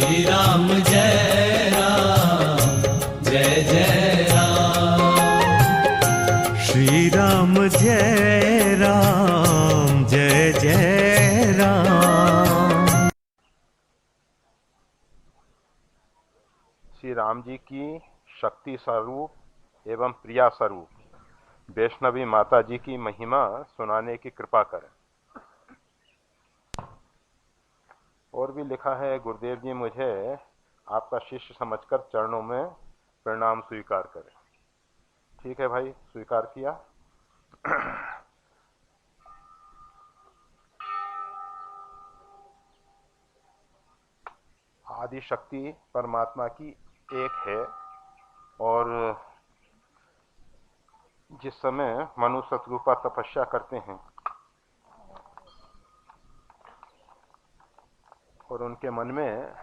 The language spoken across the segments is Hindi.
राम जय राम जय जय राम। श्री राम जय राम जय जय राम। श्री राम जी की शक्ति स्वरूप एवं प्रिया स्वरूप वैष्णवी माता जी की महिमा सुनाने की कृपा करें। और भी लिखा है, गुरुदेव जी मुझे आपका शिष्य समझकर चरणों में प्रणाम स्वीकार करें। ठीक है भाई, स्वीकार किया। आदि शक्ति परमात्मा की एक है, और जिस समय मनुष्य शत्रुपा तपस्या करते हैं और उनके मन में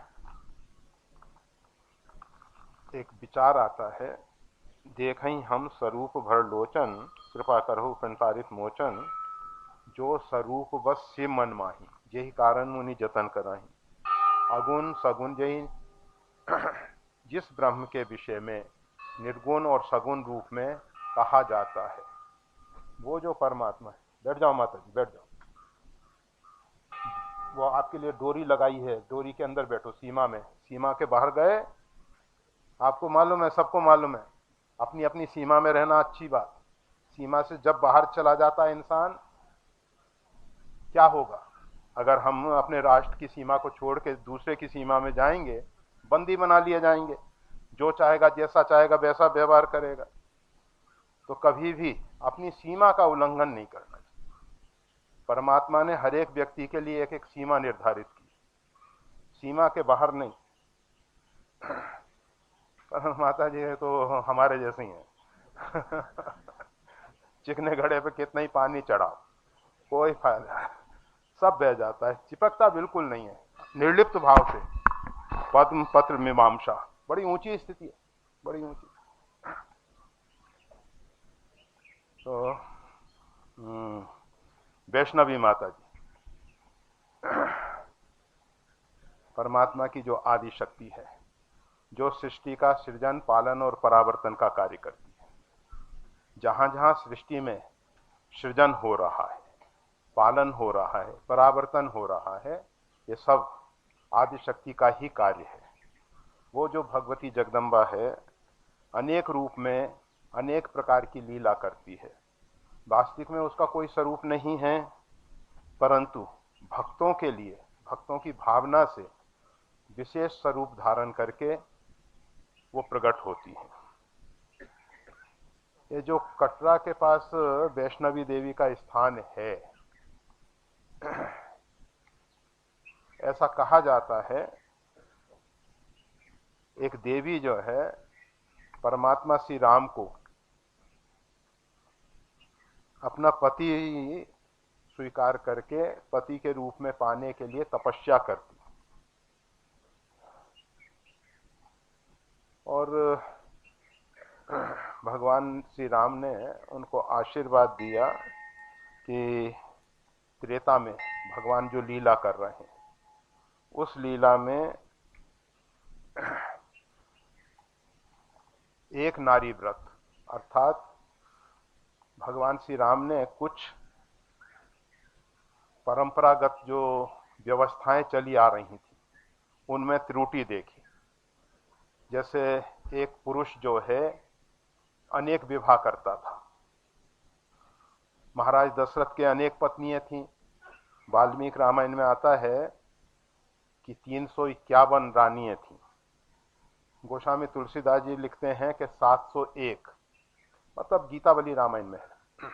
एक विचार आता है, देखहीं हम स्वरूप भर लोचन, कृपा करहु संतारित मोचन, जो स्वरूप बस शिव मन माही, यही कारण मुनि जतन कराही। अगुण सगुण जही जिस ब्रह्म के विषय में निर्गुण और सगुण रूप में कहा जाता है, वो जो परमात्मा है। बैठ जाओ माता जी, बैठ जाओ। वो आपके लिए डोरी लगाई है, डोरी के अंदर बैठो, सीमा में। सीमा के बाहर गए, आपको मालूम है, सबको मालूम है, अपनी अपनी सीमा में रहना अच्छी बात। सीमा से जब बाहर चला जाता है इंसान, क्या होगा? अगर हम अपने राष्ट्र की सीमा को छोड़ के दूसरे की सीमा में जाएंगे, बंदी बना लिए जाएंगे। जो चाहेगा, जैसा चाहेगा वैसा व्यवहार करेगा। तो कभी भी अपनी सीमा का उल्लंघन नहीं करना चाहिए। परमात्मा ने हर एक व्यक्ति के लिए एक एक सीमा निर्धारित की, सीमा के बाहर नहीं। पर माता जी है तो हमारे जैसे ही हैं। चिकने घड़े पे कितना ही पानी चढ़ाओ, कोई फायदा, सब बह जाता है। चिपकता बिल्कुल नहीं है। निर्लिप्त भाव से पद्म पत्र मीमांसा, बड़ी ऊंची स्थिति है, बड़ी ऊंची। तो वैष्णवी माता जी परमात्मा की जो आदि शक्ति है, जो सृष्टि का सृजन, पालन और परावर्तन का कार्य करती है। जहां जहां सृष्टि में सृजन हो रहा है, पालन हो रहा है, परावर्तन हो रहा है, ये सब आदि शक्ति का ही कार्य है। वो जो भगवती जगदम्बा है, अनेक रूप में अनेक प्रकार की लीला करती है। वास्तविक में उसका कोई स्वरूप नहीं है, परंतु भक्तों के लिए, भक्तों की भावना से विशेष स्वरूप धारण करके वो प्रकट होती है। ये जो कटरा के पास वैष्णवी देवी का स्थान है, ऐसा कहा जाता है, एक देवी जो है परमात्मा श्री राम को अपना पति स्वीकार करके पति के रूप में पाने के लिए तपस्या करती, और भगवान श्री राम ने उनको आशीर्वाद दिया कि त्रेता में भगवान जो लीला कर रहे हैं, उस लीला में एक नारी व्रत, अर्थात भगवान श्री राम ने कुछ परंपरागत जो व्यवस्थाएं चली आ रही थी, उनमें त्रुटि देखी। जैसे एक पुरुष जो है अनेक विवाह करता था। महाराज दशरथ के अनेक पत्नियां थीं। वाल्मीकि रामायण में आता है कि 351 रानियां थीं। गोस्वामी तुलसीदास जी लिखते हैं कि 701, मतलब गीतावली रामायण में है।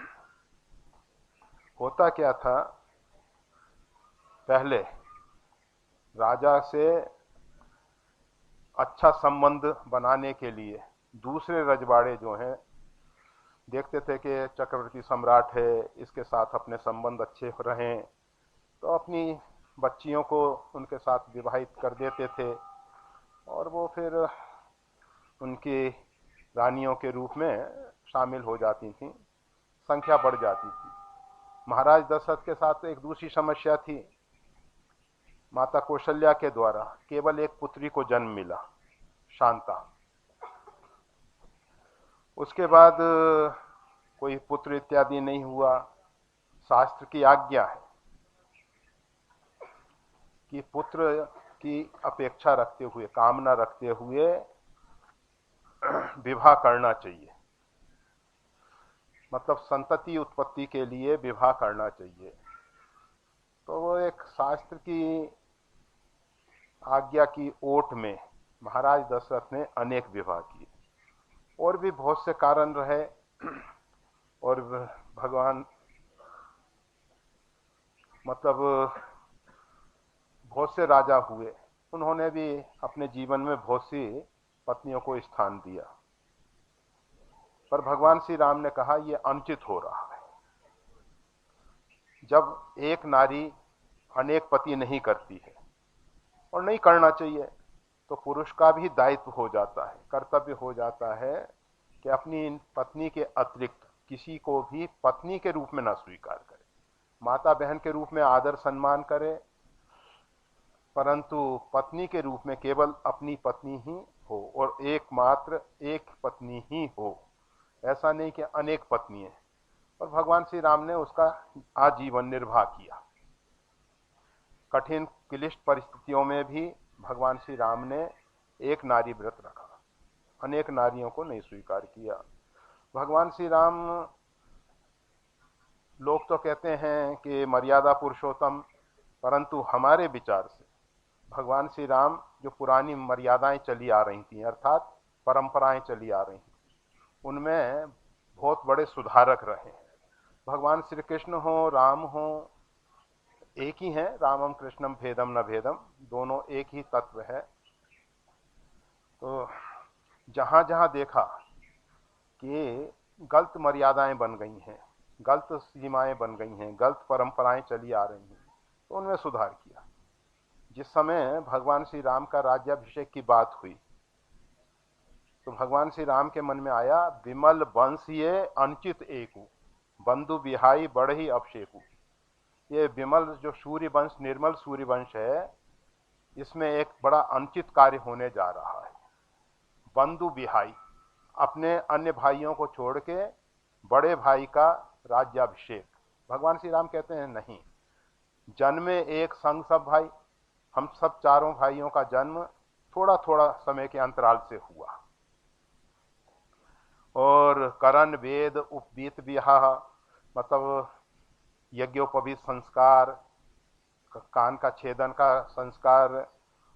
होता क्या था, पहले राजा से अच्छा संबंध बनाने के लिए दूसरे रजवाड़े जो हैं देखते थे कि चक्रवर्ती सम्राट है, इसके साथ अपने संबंध अच्छे रहें, तो अपनी बच्चियों को उनके साथ विवाहित कर देते थे, और वो फिर उनकी रानियों के रूप में शामिल हो जाती थीं, संख्या बढ़ जाती थी। महाराज दशरथ के साथ एक दूसरी समस्या थी माता कौशल्या के द्वारा केवल एक पुत्री को जन्म मिला, शांता। उसके बाद कोई पुत्र इत्यादि नहीं हुआ। शास्त्र की आज्ञा है कि पुत्र की अपेक्षा रखते हुए, कामना रखते हुए विवाह करना चाहिए, मतलब संतति उत्पत्ति के लिए विवाह करना चाहिए। तो वो एक शास्त्र की आज्ञा की ओट में महाराज दशरथ ने अनेक विवाह किए। और भी बहुत से कारण रहे, और भगवान मतलब बहुत से राजा हुए, उन्होंने भी अपने जीवन में बहुत सी पत्नियों को स्थान दिया। पर भगवान श्री राम ने कहा यह अनुचित हो रहा है। जब एक नारी अनेक पति नहीं करती है, और नहीं करना चाहिए, तो पुरुष का भी दायित्व हो जाता है, कर्तव्य हो जाता है कि अपनी पत्नी के अतिरिक्त किसी को भी पत्नी के रूप में न स्वीकार करे, माता बहन के रूप में आदर सम्मान करे, परंतु पत्नी के रूप में केवल अपनी पत्नी ही हो, और एकमात्र एक पत्नी ही हो। ऐसा नहीं कि अनेक पत्नी है। और भगवान श्री राम ने उसका आजीवन निर्वाह किया। कठिन क्लिष्ट परिस्थितियों में भी भगवान श्री राम ने एक नारी व्रत रखा, अनेक नारियों को नहीं स्वीकार किया। भगवान श्री राम, लोग तो कहते हैं कि मर्यादा पुरुषोत्तम, परंतु हमारे विचार से भगवान श्री राम जो पुरानी मर्यादाएं चली आ रही थी, अर्थात परंपराएं चली आ रही थी, उनमें बहुत बड़े सुधारक रहे हैं। भगवान श्री कृष्ण हो, राम हो, एक ही हैं। रामम कृष्णम भेदम न भेदम, दोनों एक ही तत्व है। तो जहां जहां देखा कि गलत मर्यादाएं बन गई हैं, गलत सीमाएं बन गई हैं, गलत परंपराएं चली आ रही हैं, तो उनमें सुधार किया। जिस समय भगवान श्री राम का राज्याभिषेक की बात हुई, तो भगवान श्री राम के मन में आया, विमल वंश ये अनुचित एकु, बंधु बिहाई बढ़ही अभिषेकु। ये विमल जो सूर्य वंश, निर्मल सूर्य वंश है, इसमें एक बड़ा अनुचित कार्य होने जा रहा है। बंधु बिहाई, अपने अन्य भाइयों को छोड़ के बड़े भाई का राज्याभिषेक। भगवान श्री राम कहते हैं नहीं, जन्मे एक संग सब भाई, हम सब चारों भाइयों का जन्म थोड़ा थोड़ा समय के अंतराल से हुआ। और करण वेद उपवीत विवाह, मतलब यज्ञोपवीत संस्कार, कान का छेदन का संस्कार,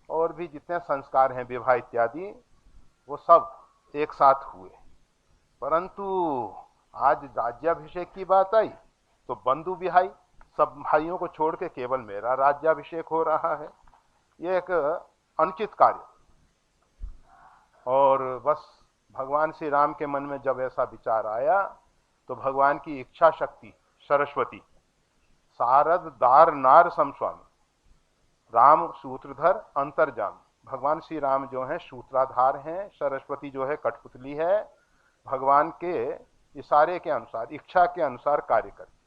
और भी जितने संस्कार हैं विवाह इत्यादि, वो सब एक साथ हुए। परंतु आज राज्याभिषेक की बात आई तो बंधु बिहाई, सब भाइयों को छोड़ के केवल मेरा राज्याभिषेक हो रहा है। ये एक अनुचित कार्य। और बस भगवान श्री राम के मन में जब ऐसा विचार आया, तो भगवान की इच्छा शक्ति सरस्वती, सारद दार नार समस्वामी, राम सूत्रधर अंतर्जाम। भगवान श्री राम जो हैं सूत्राधार हैं, सरस्वती जो है कठपुतली है, भगवान के इशारे के अनुसार, इच्छा के अनुसार कार्य करती।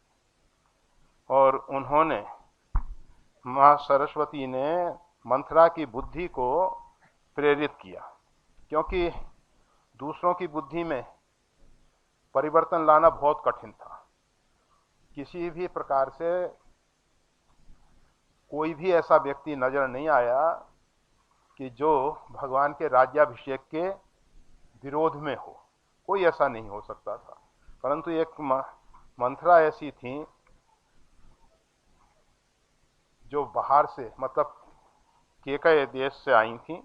और उन्होंने, मां सरस्वती ने मंथरा की बुद्धि को प्रेरित किया, क्योंकि दूसरों की बुद्धि में परिवर्तन लाना बहुत कठिन था। किसी भी प्रकार से कोई भी ऐसा व्यक्ति नजर नहीं आया कि जो भगवान के राज्याभिषेक के विरोध में हो, कोई ऐसा नहीं हो सकता था। परंतु एक मंथरा ऐसी थी जो बाहर से, मतलब केकय देश से आई थी,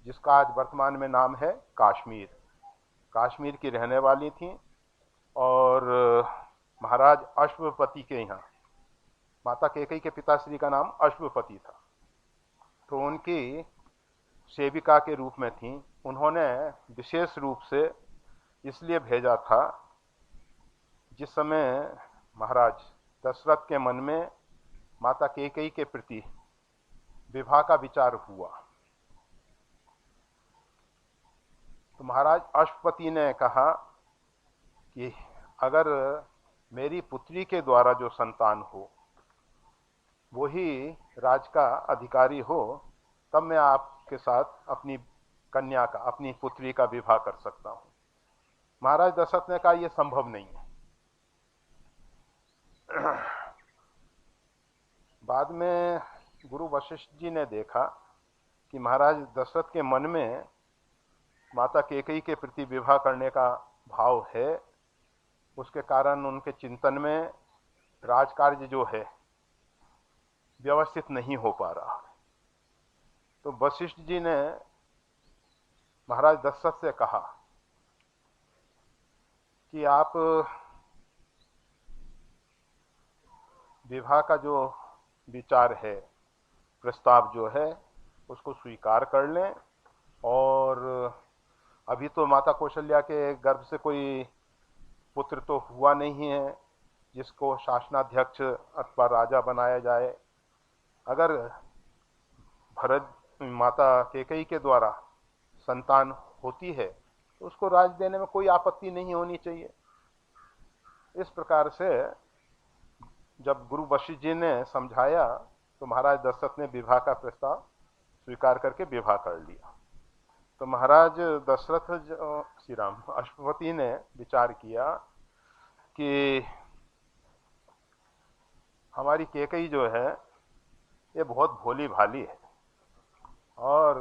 जिसका आज वर्तमान में नाम है कश्मीर। कश्मीर की रहने वाली थी, और महाराज अश्वपति के यहाँ, माता केकई के पिताश्री का नाम अश्वपति था, तो उनकी सेविका के रूप में थी। उन्होंने विशेष रूप से इसलिए भेजा था, जिस समय महाराज दशरथ के मन में माता केकई के प्रति विवाह का विचार हुआ, तो महाराज अश्वपति ने कहा कि अगर मेरी पुत्री के द्वारा जो संतान हो, वही राज का अधिकारी हो, तब मैं आपके साथ अपनी कन्या का, अपनी पुत्री का विवाह कर सकता हूं। महाराज दशरथ ने कहा यह संभव नहीं है। बाद में गुरु वशिष्ठ जी ने देखा कि महाराज दशरथ के मन में माता कैकेयी के प्रति विवाह करने का भाव है, उसके कारण उनके चिंतन में राजकार्य जो है व्यवस्थित नहीं हो पा रहा। तो वशिष्ठ जी ने महाराज दशरथ से कहा कि आप विवाह का जो विचार है, प्रस्ताव जो है, उसको स्वीकार कर लें। और अभी तो माता कौशल्या के गर्भ से कोई पुत्र तो हुआ नहीं है जिसको शासनाध्यक्ष अथवा राजा बनाया जाए। अगर भरत माता कैकेयी के द्वारा संतान होती है तो उसको राज देने में कोई आपत्ति नहीं होनी चाहिए। इस प्रकार से जब गुरु वशिष्ठ जी ने समझाया तो महाराज दशरथ ने विवाह का प्रस्ताव स्वीकार करके विवाह कर लिया। तो महाराज दशरथ श्री राम अश्वपति ने विचार किया कि हमारी कैकेयी जो है ये बहुत भोली भाली है और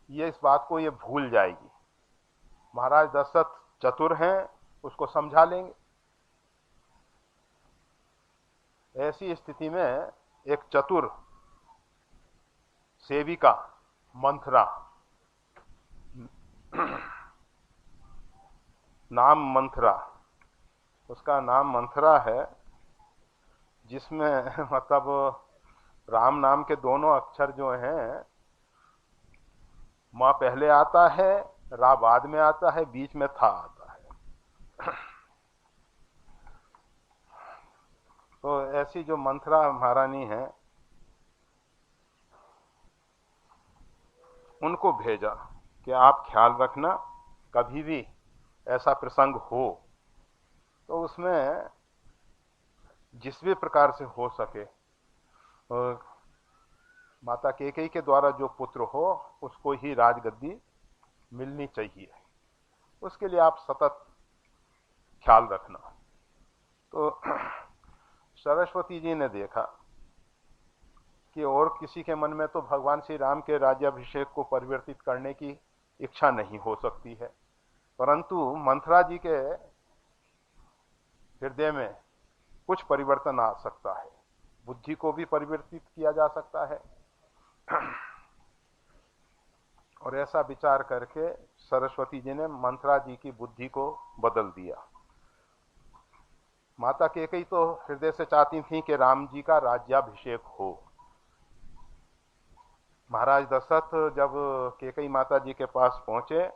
ये इस बात को ये भूल जाएगी। महाराज दशरथ चतुर हैं, उसको समझा लेंगे। ऐसी स्थिति में एक चतुर सेविका मंथरा, नाम मंथरा, उसका नाम मंथरा है, जिसमें मतलब राम नाम के दोनों अक्षर जो हैं, मां पहले आता है, रा बाद में आता है, बीच में था आता है। तो ऐसी जो मंथरा महारानी है, उनको भेजा कि आप ख्याल रखना, कभी भी ऐसा प्रसंग हो तो उसमें जिस भी प्रकार से हो सके माता कैकेयी के द्वारा जो पुत्र हो उसको ही राजगद्दी मिलनी चाहिए। उसके लिए आप सतत ख्याल रखना। तो सरस्वती जी ने देखा कि और किसी के मन में तो भगवान श्री राम के राज्याभिषेक को परिवर्तित करने की इच्छा नहीं हो सकती है, परंतु मंथरा जी के हृदय में कुछ परिवर्तन आ सकता है, बुद्धि को भी परिवर्तित किया जा सकता है। और ऐसा विचार करके सरस्वती जी ने मंथरा जी की बुद्धि को बदल दिया। माता कैकेयी तो हृदय से चाहती थी कि राम जी का राज्याभिषेक हो। महाराज दशरथ जब कैकेयी माता जी के पास पहुंचे,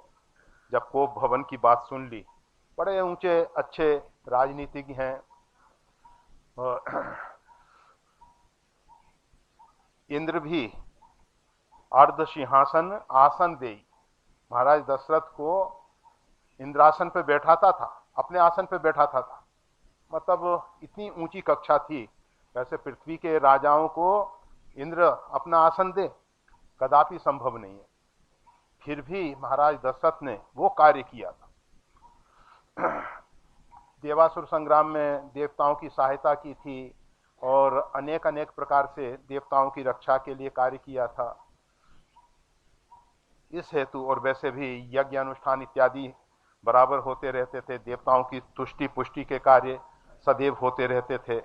जब कोप भवन की बात सुन ली, बड़े ऊंचे अच्छे राजनीतिज्ञ हैं, इंद्र भी अर्ध सिंहासन आसन दे महाराज दशरथ को इंद्रासन पे बैठाता था, अपने आसन पे बैठाता था। मतलब इतनी ऊंची कक्षा थी, वैसे पृथ्वी के राजाओं को इंद्र अपना आसन दे, कदापि संभव नहीं है। फिर भी महाराज दशरथ ने वो कार्य किया था। देवासुर संग्राम में देवताओं की सहायता की थी और अनेक अनेक प्रकार से देवताओं की रक्षा के लिए कार्य किया था। इस हेतु और वैसे भी यज्ञ अनुष्ठान इत्यादि बराबर होते रहते थे, देवताओं की तुष्टि पुष्टि के कार्य सदैव होते रहते थे।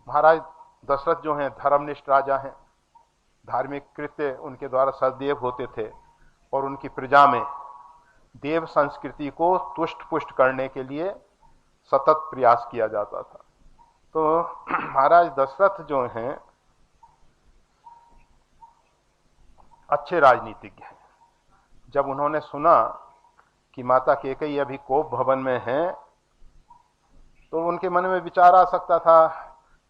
महाराज दशरथ जो हैं धर्मनिष्ठ राजा हैं, धार्मिक कृत्य उनके द्वारा सदैव होते थे और उनकी प्रजा में देव संस्कृति को तुष्ट पुष्ट करने के लिए सतत प्रयास किया जाता था। तो महाराज दशरथ जो हैं अच्छे राजनीतिज्ञ हैं। जब उन्होंने सुना कि माता कैकेयी अभी कोप भवन में हैं, तो उनके मन में विचार आ सकता था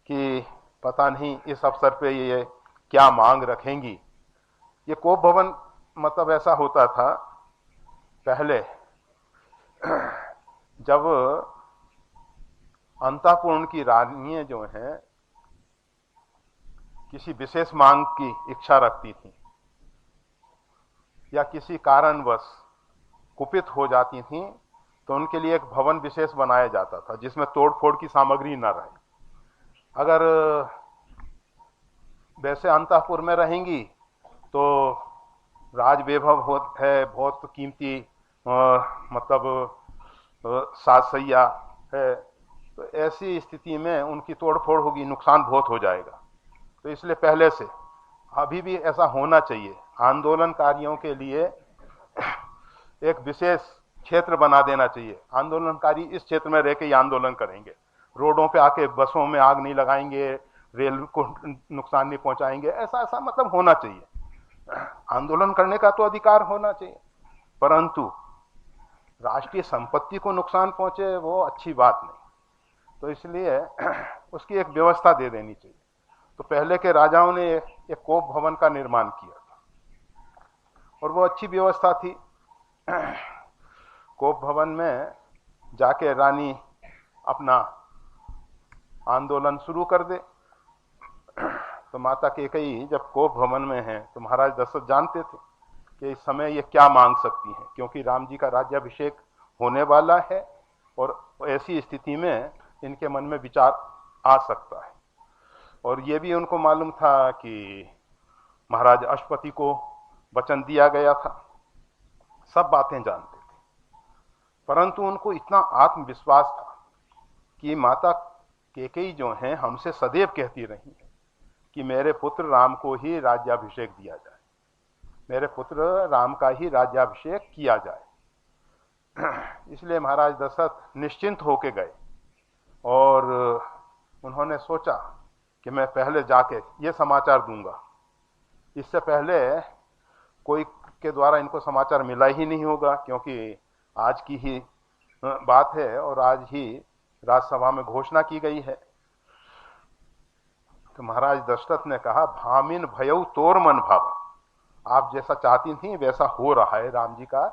कि पता नहीं इस अवसर पे ये क्या मांग रखेंगी। ये कोप भवन मतलब ऐसा होता था पहले, जब अंतःपुर की रानियां जो हैं किसी विशेष मांग की इच्छा रखती थी या किसी कारणवश कुपित हो जाती थी, तो उनके लिए एक भवन विशेष बनाया जाता था जिसमें तोड़फोड़ की सामग्री न रहे। अगर वैसे अंतःपुर में रहेंगी तो राज वैभव है, बहुत कीमती मतलब साज सैया है, तो ऐसी स्थिति में उनकी तोड़फोड़ होगी, नुकसान बहुत हो जाएगा। तो इसलिए पहले से अभी भी ऐसा होना चाहिए, आंदोलनकारियों के लिए एक विशेष क्षेत्र बना देना चाहिए। आंदोलनकारी इस क्षेत्र में रह के ही आंदोलन करेंगे, रोडों पे आके बसों में आग नहीं लगाएंगे, रेल को नुकसान नहीं पहुंचाएंगे, ऐसा मतलब होना चाहिए। आंदोलन करने का तो अधिकार होना चाहिए, परंतु राष्ट्रीय संपत्ति को नुकसान पहुंचे वो अच्छी बात नहीं। तो इसलिए उसकी एक व्यवस्था दे देनी चाहिए। तो पहले के राजाओं ने एक कोप भवन का निर्माण किया था और वो अच्छी व्यवस्था थी। कोप भवन में जाके रानी अपना आंदोलन शुरू कर दे। तो माता कैकेयी जब कोप भवन में है तो महाराज दशरथ जानते थे कि इस समय ये क्या मांग सकती हैं, क्योंकि राम जी का राज्याभिषेक होने वाला है और ऐसी स्थिति में इनके मन में विचार आ सकता है। और ये भी उनको मालूम था कि महाराज अश्वपति को वचन दिया गया था, सब बातें जानते थे, परंतु उनको इतना आत्मविश्वास था कि माता कैकेयी जो हैं हमसे सदैव कहती रही कि मेरे पुत्र राम को ही राज्याभिषेक दिया जाए, मेरे पुत्र राम का ही राज्याभिषेक किया जाए। इसलिए महाराज दशरथ निश्चिंत होके गए और उन्होंने सोचा कि मैं पहले जाके ये समाचार दूंगा, इससे पहले कोई के द्वारा इनको समाचार मिला ही नहीं होगा, क्योंकि आज की ही बात है और आज ही राज्यसभा में घोषणा की गई है। तो महाराज दशरथ ने कहा, भामिन भयउ तोर मन भावा, आप जैसा चाहती थी वैसा हो रहा है, राम जी का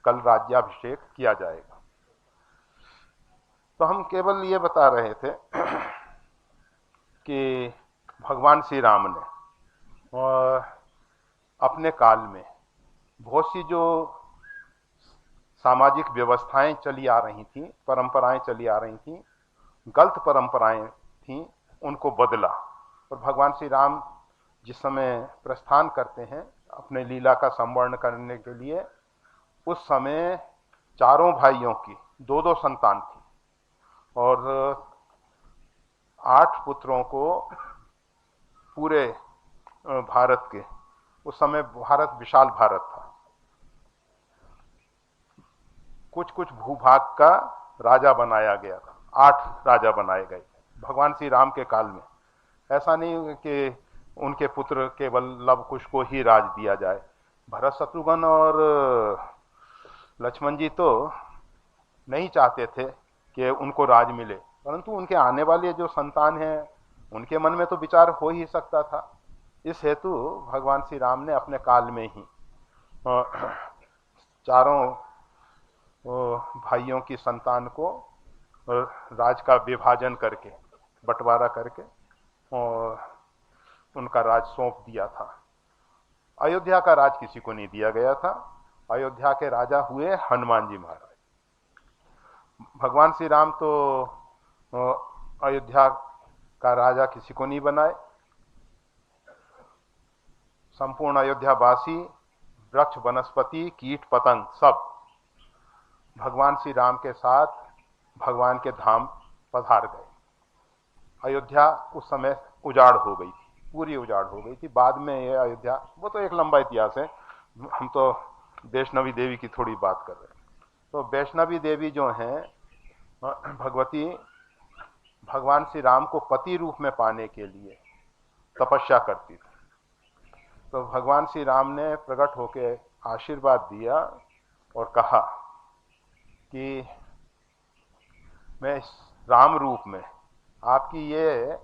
कल राज्याभिषेक किया जाएगा। तो हम केवल ये बता रहे थे कि भगवान श्री राम ने अपने काल में बहुत सी जो सामाजिक व्यवस्थाएं चली आ रही थी, परंपराएं चली आ रही थी, गलत परंपराएं थी, उनको बदला। और भगवान श्री राम जिस समय प्रस्थान करते हैं अपने लीला का संवर्ण करने के लिए, उस समय चारों भाइयों की दो दो संतान थी और 8 पुत्रों को पूरे भारत के, उस समय भारत विशाल भारत था, कुछ कुछ भूभाग का राजा बनाया गया था, 8 राजा बनाए गए भगवान श्री राम के काल में। ऐसा नहीं कि उनके पुत्र केवल लव कुश को ही राज दिया जाए। भरत शत्रुघ्न और लक्ष्मण जी तो नहीं चाहते थे कि उनको राज मिले, परंतु उनके आने वाले जो संतान हैं उनके मन में तो विचार हो ही सकता था। इस हेतु भगवान श्री राम ने अपने काल में ही चारों भाइयों की संतान को राज का विभाजन करके, बंटवारा करके और उनका राज सौंप दिया था। अयोध्या का राज किसी को नहीं दिया गया था, अयोध्या के राजा हुए हनुमान जी महाराज। भगवान श्री राम तो अयोध्या का राजा किसी को नहीं बनाए, संपूर्ण अयोध्यावासी, वृक्ष वनस्पति कीट पतंग सब भगवान श्री राम के साथ भगवान के धाम पधार गए। अयोध्या उस समय उजाड़ हो गई थी, पूरी उजाड़ हो गई थी। बाद में ये अयोध्या, वो तो एक लंबा इतिहास है, हम तो वैष्णवी देवी की थोड़ी बात कर रहे हैं। तो वैष्णवी देवी जो हैं भगवती, भगवान श्री राम को पति रूप में पाने के लिए तपस्या करती थी। तो भगवान श्री राम ने प्रकट होकर आशीर्वाद दिया और कहा कि मैं इस राम रूप में आपकी ये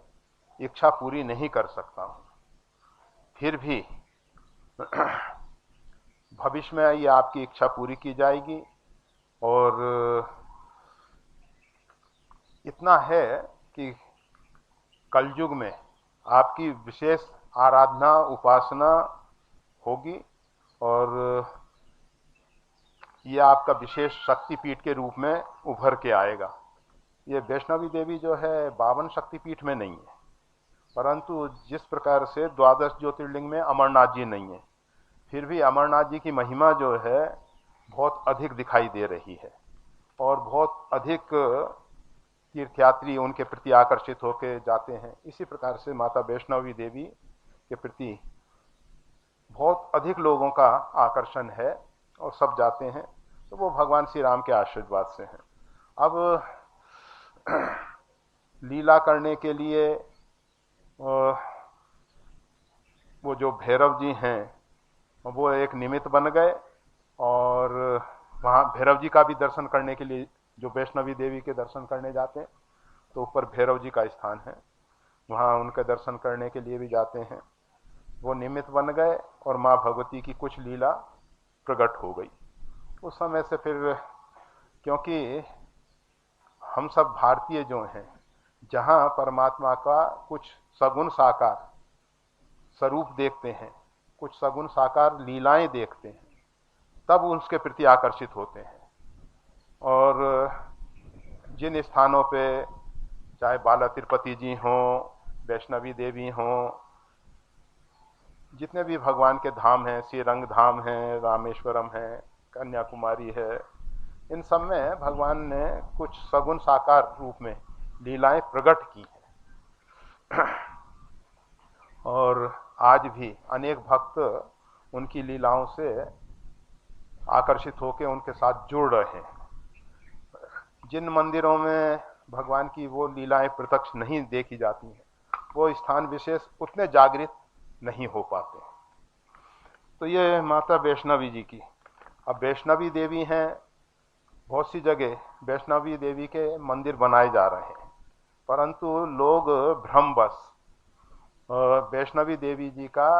इच्छा पूरी नहीं कर सकता हूं, फिर भी भविष्य में ये आपकी इच्छा पूरी की जाएगी। और इतना है कि कलयुग में आपकी विशेष आराधना उपासना होगी और ये आपका विशेष शक्तिपीठ के रूप में उभर के आएगा। ये वैष्णवी देवी जो है 52 शक्तिपीठ में नहीं है, परंतु जिस प्रकार से 12 ज्योतिर्लिंग में अमरनाथ जी नहीं है, फिर भी अमरनाथ जी की महिमा जो है बहुत अधिक दिखाई दे रही है और बहुत अधिक तीर्थयात्री उनके प्रति आकर्षित होकर जाते हैं। इसी प्रकार से माता वैष्णवी देवी के प्रति बहुत अधिक लोगों का आकर्षण है और सब जाते हैं, तो वो भगवान श्री राम के आशीर्वाद से हैं। अब लीला करने के लिए वो जो भैरव जी हैं वो एक निमित्त बन गए और वहाँ भैरव जी का भी दर्शन करने के लिए जो वैष्णवी देवी के दर्शन करने जाते हैं तो ऊपर भैरव जी का स्थान है, वहाँ उनके दर्शन करने के लिए भी जाते हैं। वो निमित्त बन गए और माँ भगवती की कुछ लीला प्रकट हो गई। उस समय से फिर, क्योंकि हम सब भारतीय जो हैं, जहाँ परमात्मा का कुछ सगुण साकार स्वरूप देखते हैं, कुछ सगुण साकार लीलाएं देखते हैं, तब उसके प्रति आकर्षित होते हैं। और जिन स्थानों पे चाहे बाला तिरुपति जी हों, वैष्णवी देवी हों, जितने भी भगवान के धाम हैं, श्रीरंग धाम है, रामेश्वरम है, कन्याकुमारी है, इन सब में भगवान ने कुछ सगुण साकार रूप में लीलाएं प्रकट की हैं। और आज भी अनेक भक्त उनकी लीलाओं से आकर्षित होकर उनके साथ जुड़ रहे हैं। जिन मंदिरों में भगवान की वो लीलाएं प्रत्यक्ष नहीं देखी जाती हैं, वो स्थान विशेष उतने जागृत नहीं हो पाते। तो ये माता वैष्णवी जी की, अब वैष्णवी देवी हैं, बहुत सी जगह वैष्णवी देवी के मंदिर बनाए जा रहे हैं, परंतु लोग भ्रमवश वैष्णवी देवी जी का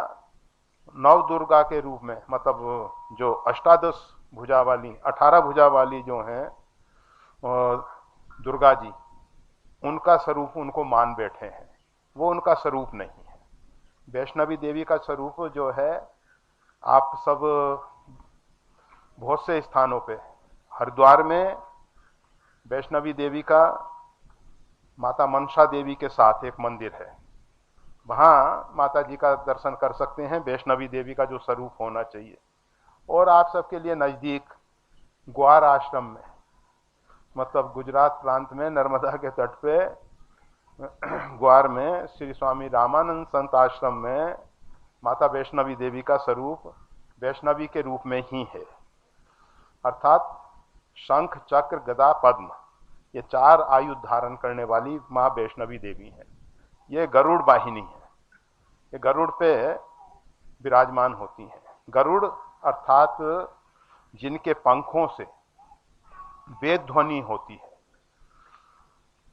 नव दुर्गा के रूप में, मतलब जो अष्टादश भुजा वाली 18 भुजा वाली जो हैं दुर्गा जी, उनका स्वरूप उनको मान बैठे हैं। वो उनका स्वरूप नहीं है। वैष्णवी देवी का स्वरूप जो है, आप सब बहुत से स्थानों पे, हरिद्वार में वैष्णवी देवी का माता मनसा देवी के साथ एक मंदिर है, वहाँ माता जी का दर्शन कर सकते हैं, वैष्णवी देवी का जो स्वरूप होना चाहिए। और आप सबके लिए नज़दीक ग्वार आश्रम में, मतलब गुजरात प्रांत में नर्मदा के तट पे ग्वार में श्री स्वामी रामानंद संत आश्रम में माता वैष्णवी देवी का स्वरूप वैष्णवी के रूप में ही है, अर्थात शंख चक्र गदा पद्म, ये 4 आयुध धारण करने वाली माँ वैष्णवी देवी है। ये गरुड़ वाहिनी है, ये गरुड़ पे विराजमान होती हैं। गरुड़ अर्थात जिनके पंखों से वेद ध्वनि होती है।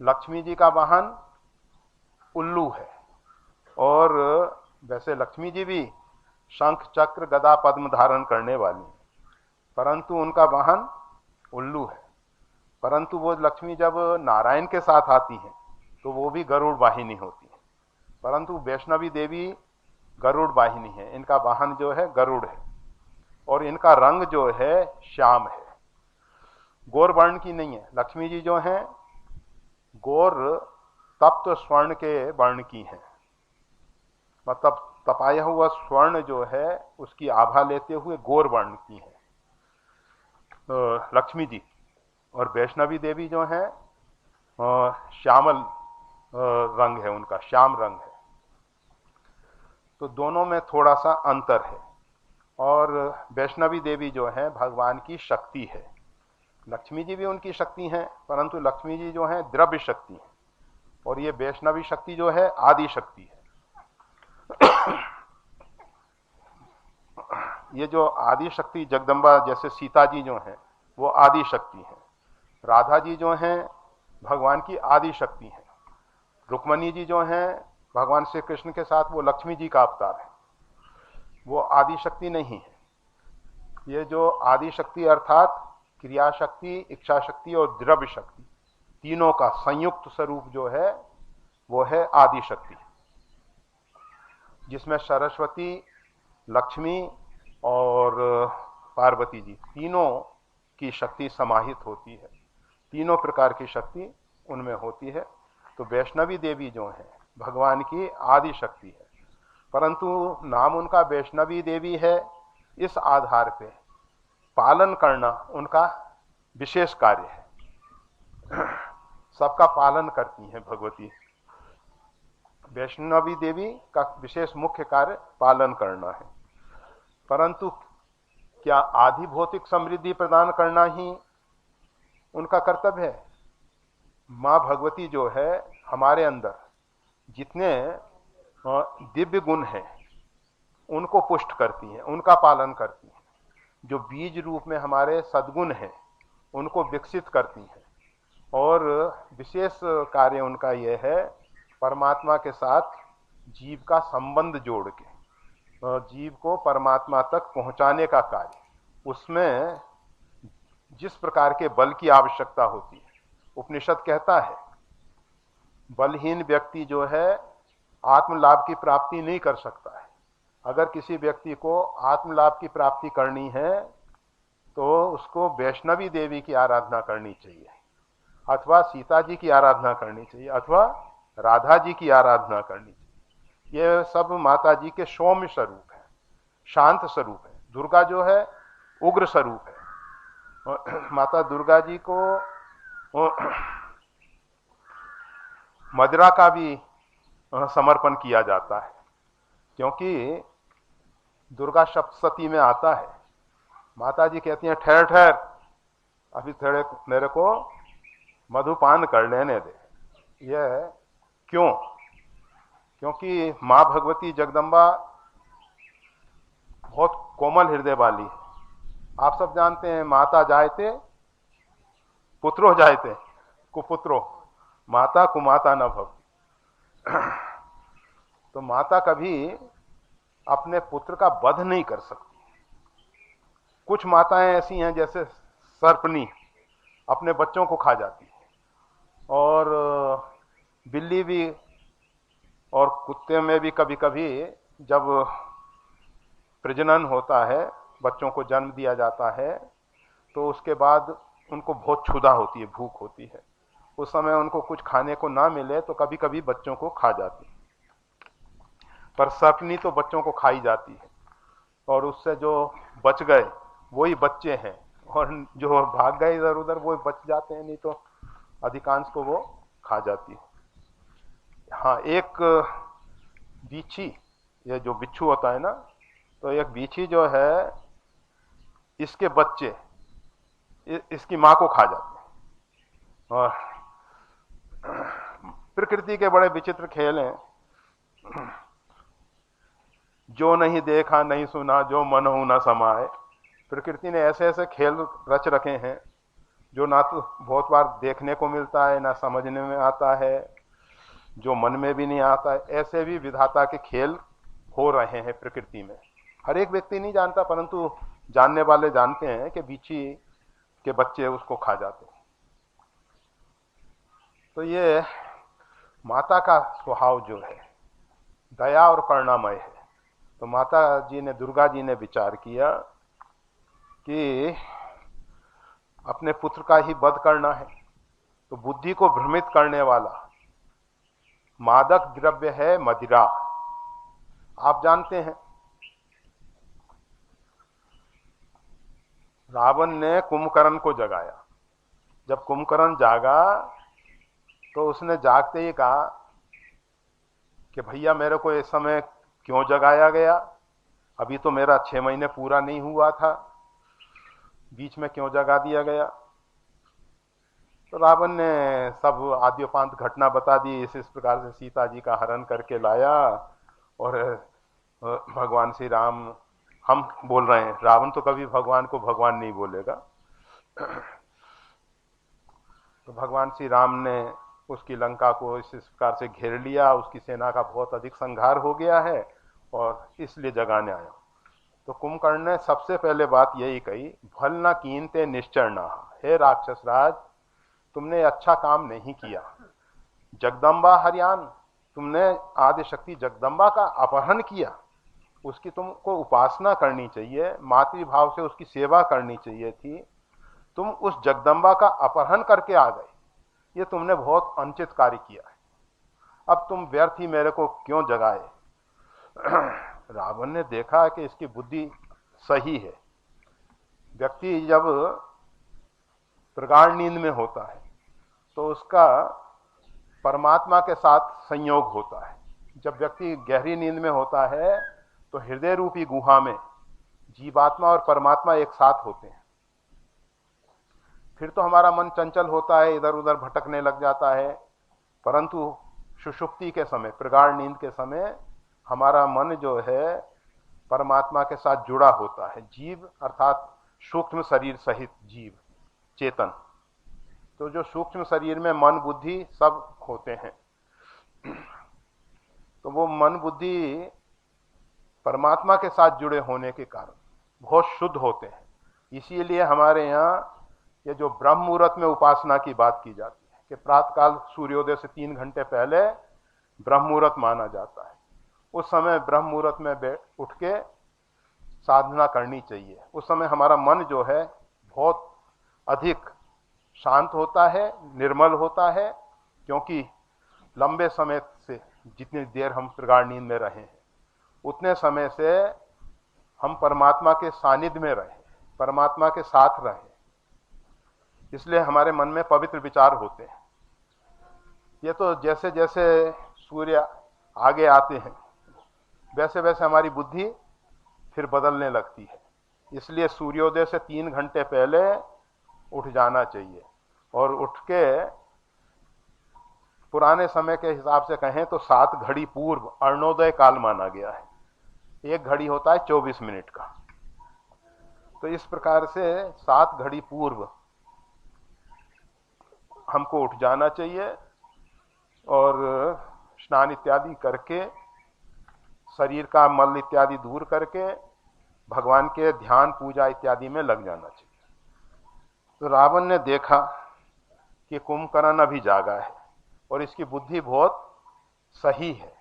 लक्ष्मी जी का वाहन उल्लू है, और वैसे लक्ष्मी जी भी शंख चक्र गदा पद्म धारण करने वाली है, परंतु उनका वाहन उल्लू है। परंतु वो लक्ष्मी जब नारायण के साथ आती हैं तो वो भी गरुड़ वाहिनी होती है, परंतु वैष्णवी देवी गरुड़ वाहिनी है। इनका वाहन जो है गरुड़ है, और इनका रंग जो है श्याम है, गौर वर्ण की नहीं है। लक्ष्मी जी जो हैं गौर तप्त स्वर्ण के वर्ण की हैं, मतलब तपाया हुआ स्वर्ण जो है उसकी आभा लेते हुए गौर वर्ण की है लक्ष्मी जी। और वैष्णवी देवी जो है श्यामल रंग है, उनका श्याम रंग है। तो दोनों में थोड़ा सा अंतर है। और वैष्णवी देवी जो है भगवान की शक्ति है। लक्ष्मी जी भी उनकी शक्ति हैं, परंतु लक्ष्मी जी जो है द्रव्य शक्ति है, और ये वैष्णवी शक्ति जो है आदि शक्ति है। ये जो आदि शक्ति जगदम्बा, जैसे सीता जी जो हैं वो आदि शक्ति हैं, राधा जी जो हैं भगवान की आदि शक्ति हैं, रुक्मणी जी जो हैं भगवान श्री कृष्ण के साथ वो लक्ष्मी जी का अवतार है, वो आदि शक्ति नहीं है। ये जो आदि शक्ति अर्थात क्रिया शक्ति, इच्छा शक्ति और द्रव्य शक्ति, तीनों का संयुक्त स्वरूप जो है वो है आदि शक्ति। जिसमें सरस्वती, लक्ष्मी और पार्वती जी तीनों की शक्ति समाहित होती है। तीनों प्रकार की शक्ति उनमें होती है। तो वैष्णवी देवी जो है भगवान की आदि शक्ति है, परंतु नाम उनका वैष्णवी देवी है, इस आधार पे पालन करना उनका विशेष कार्य है। सबका पालन करती हैं भगवती। वैष्णवी देवी का विशेष मुख्य कार्य पालन करना है, परंतु क्या आधि भौतिक समृद्धि प्रदान करना ही उनका कर्तव्य है? मां भगवती जो है हमारे अंदर जितने दिव्य गुण हैं उनको पुष्ट करती हैं, उनका पालन करती हैं। जो बीज रूप में हमारे सद्गुण हैं उनको विकसित करती हैं, और विशेष कार्य उनका यह है परमात्मा के साथ जीव का संबंध जोड़ के जीव को परमात्मा तक पहुंचाने का कार्य। उसमें जिस प्रकार के बल की आवश्यकता होती है, उपनिषद कहता है बलहीन व्यक्ति जो है आत्मलाभ की प्राप्ति नहीं कर सकता है। अगर किसी व्यक्ति को आत्मलाभ की प्राप्ति करनी है तो उसको वैष्णवी देवी की आराधना करनी चाहिए, अथवा सीता जी की आराधना करनी चाहिए, अथवा राधा जी की आराधना करनी चाहिए। ये सब माता जी के सौम्य स्वरूप है, शांत स्वरूप है। दुर्गा जो है उग्र स्वरूप है। माता दुर्गा जी को मदिरा का भी समर्पण किया जाता है, क्योंकि दुर्गा सप्तशती में आता है। माता जी कहती हैं ठहर ठहर, अभी थोड़े मेरे को मधुपान कर लेने दे। यह क्यों? क्योंकि मां भगवती जगदम्बा बहुत कोमल हृदय वाली है। आप सब जानते हैं माता जायते पुत्रो जायते कुपुत्रो, माता कुमाता न भव। तो माता कभी अपने पुत्र का वध नहीं कर सकती। कुछ माताएं ऐसी हैं जैसे सर्पनी अपने बच्चों को खा जाती है, और बिल्ली भी और कुत्ते में भी कभी कभी जब प्रजनन होता है, बच्चों को जन्म दिया जाता है, तो उसके बाद उनको बहुत क्षुधा होती है, भूख होती है। उस समय उनको कुछ खाने को ना मिले तो कभी कभी बच्चों को खा जाती है, पर सर्पनी तो बच्चों को खाई जाती है, और उससे जो बच गए वही बच्चे हैं, और जो भाग गए इधर उधर वो बच जाते हैं, नहीं तो अधिकांश को वो खा जाती है। हाँ, एक बीछी, ये जो बिच्छू होता है ना, तो एक बीछी जो है इसके बच्चे इसकी मां को खा जाते हैं। और प्रकृति के बड़े विचित्र खेल हैं। जो नहीं देखा नहीं सुना जो मन हो न समाए। प्रकृति ने ऐसे ऐसे खेल रच रखे हैं जो ना तो बहुत बार देखने को मिलता है, ना समझने में आता है, जो मन में भी नहीं आता है। ऐसे भी विधाता के खेल हो रहे हैं प्रकृति में। हर एक व्यक्ति नहीं जानता, परंतु जानने वाले जानते हैं कि बीछी के बच्चे उसको खा जाते हैं। तो ये माता का स्वभाव जो है दया और करुणामय है। तो माता जी ने, दुर्गा जी ने विचार किया कि अपने पुत्र का ही वध करना है, तो बुद्धि को भ्रमित करने वाला मादक द्रव्य है मदिरा। आप जानते हैं रावण ने कुंभकर्ण को जगाया। जब कुंभकर्ण जागा तो उसने जागते ही कहा कि भैया मेरे को इस समय क्यों जगाया गया? अभी तो मेरा 6 महीने पूरा नहीं हुआ था, बीच में क्यों जगा दिया गया? तो रावण ने सब आद्योपांत घटना बता दी। इस प्रकार से सीता जी का हरण करके लाया, और भगवान श्री राम, हम बोल रहे हैं, रावण तो कभी भगवान को भगवान नहीं बोलेगा। तो भगवान श्री राम ने उसकी लंका को इस प्रकार से घेर लिया। उसकी सेना का बहुत अधिक संहार हो गया है, और इसलिए जगाने आया। तो कुंभकर्ण ने सबसे पहले बात यही कही, भल न कीनते निश्चर न। हे राक्षस राज, तुमने अच्छा काम नहीं किया। जगदम्बा हरियान, तुमने आदि शक्ति जगदम्बा का अपहरण किया, उसकी तुमको उपासना करनी चाहिए, मातृभाव से उसकी सेवा करनी चाहिए थी, तुम उस जगदम्बा का अपहरण करके आ गए, ये तुमने बहुत अनुचित कार्य किया है, अब तुम व्यर्थ ही मेरे को क्यों जगाए। रावण ने देखा कि इसकी बुद्धि सही है। व्यक्ति जब प्रगाढ़ नींद में होता है तो उसका परमात्मा के साथ संयोग होता है। जब व्यक्ति गहरी नींद में होता है तो हृदय रूपी गुहा में जीवात्मा और परमात्मा एक साथ होते हैं। फिर तो हमारा मन चंचल होता है, इधर उधर भटकने लग जाता है, परंतु सुषुप्ति के समय, प्रगाढ़ नींद के समय हमारा मन जो है परमात्मा के साथ जुड़ा होता है। जीव अर्थात सूक्ष्म शरीर सहित जीव चेतन, तो जो सूक्ष्म शरीर में मन बुद्धि सब होते हैं, तो वो मन बुद्धि परमात्मा के साथ जुड़े होने के कारण बहुत शुद्ध होते हैं। इसीलिए हमारे यहाँ ये जो ब्रह्म मुहूर्त में उपासना की बात की जाती है कि प्रातःकाल सूर्योदय से 3 घंटे पहले ब्रह्म मुहूर्त माना जाता है, उस समय ब्रह्म मुहूर्त में उठ के साधना करनी चाहिए। उस समय हमारा मन जो है बहुत अधिक शांत होता है, निर्मल होता है, क्योंकि लंबे समय से जितनी देर हम प्रगाढ़ नींद में रहे हैं उतने समय से हम परमात्मा के सानिध्य में रहे, परमात्मा के साथ रहे, इसलिए हमारे मन में पवित्र विचार होते हैं। ये तो जैसे जैसे सूर्य आगे आते हैं वैसे वैसे हमारी बुद्धि फिर बदलने लगती है, इसलिए सूर्योदय से 3 घंटे पहले उठ जाना चाहिए। और उठ के पुराने समय के हिसाब से कहें तो 7 घड़ी पूर्व अरुणोदय काल माना गया है। 1 घड़ी होता है 24 मिनट का, तो इस प्रकार से 7 घड़ी पूर्व हमको उठ जाना चाहिए और स्नान इत्यादि करके शरीर का मल इत्यादि दूर करके भगवान के ध्यान पूजा इत्यादि में लग जाना चाहिए। तो रावण ने देखा कि कुंभकर्ण अभी जागा है और इसकी बुद्धि बहुत सही है,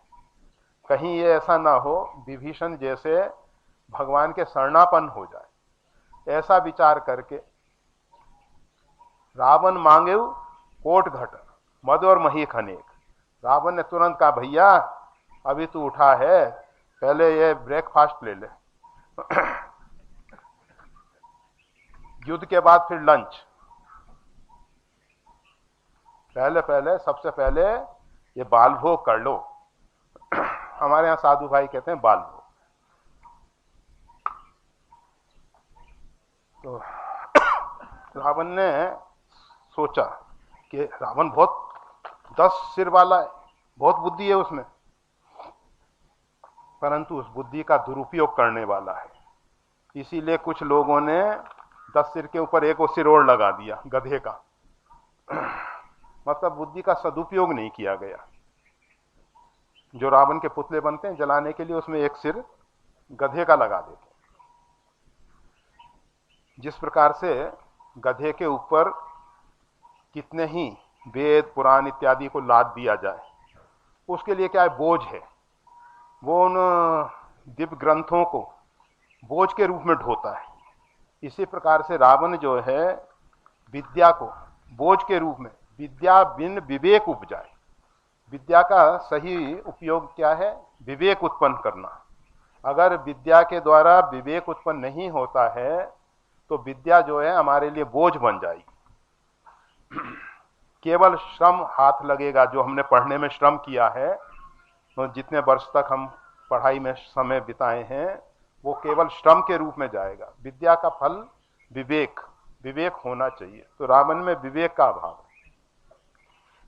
कहीं ये ऐसा ना हो विभीषण जैसे भगवान के शरणापन्न हो जाए। ऐसा विचार करके रावण मांगे कोट घट मद और महीख अनेक। रावण ने तुरंत कहा, भैया अभी तू उठा है, पहले ये ब्रेकफास्ट ले ले, युद्ध के बाद फिर लंच, पहले सबसे पहले ये बाल भोग कर लो। हमारे यहाँ साधु भाई कहते हैं बाल भोग। तो रावण ने सोचा कि रावण बहुत 10 सिर वाला है, बहुत बुद्धि है उसमें, परंतु उस बुद्धि का दुरुपयोग करने वाला है। इसीलिए कुछ लोगों ने 10 सिर के ऊपर एक और सिर और लगा दिया गधे का, मतलब बुद्धि का सदुपयोग नहीं किया गया। जो रावण के पुतले बनते हैं जलाने के लिए, उसमें एक सिर गधे का लगा देते हैं। जिस प्रकार से गधे के ऊपर कितने ही वेद पुराण इत्यादि को लाद दिया जाए, उसके लिए क्या है, बोझ है, वो उन दिव्य ग्रंथों को बोझ के रूप में ढोता है। इसी प्रकार से रावण जो है विद्या को बोझ के रूप में, विद्या बिन विवेक उपजाए, विद्या का सही उपयोग क्या है, विवेक उत्पन्न करना। अगर विद्या के द्वारा विवेक उत्पन्न नहीं होता है तो विद्या जो है हमारे लिए बोझ बन जाएगी। केवल श्रम हाथ लगेगा, जो हमने पढ़ने में श्रम किया है, तो जितने वर्ष तक हम पढ़ाई में समय बिताए हैं वो केवल श्रम के रूप में जाएगा। विद्या का फल विवेक, विवेक होना चाहिए। तो रावण में विवेक का अभाव है,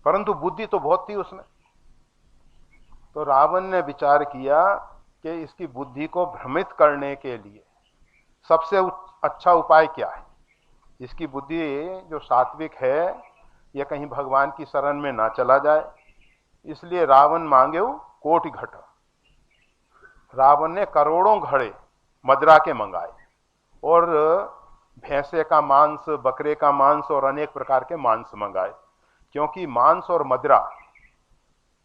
परंतु बुद्धि तो बहुत थी उसमें। तो रावण ने विचार किया कि इसकी बुद्धि को भ्रमित करने के लिए सबसे अच्छा उपाय क्या है। इसकी बुद्धि जो सात्विक है यह कहीं भगवान की शरण में ना चला जाए, इसलिए रावण मांगे कोटि घट। रावण ने करोड़ों घड़े मदिरा के मंगाए और भैंसे का मांस, बकरे का मांस और अनेक प्रकार के मांस मंगाए, क्योंकि मांस और मदिरा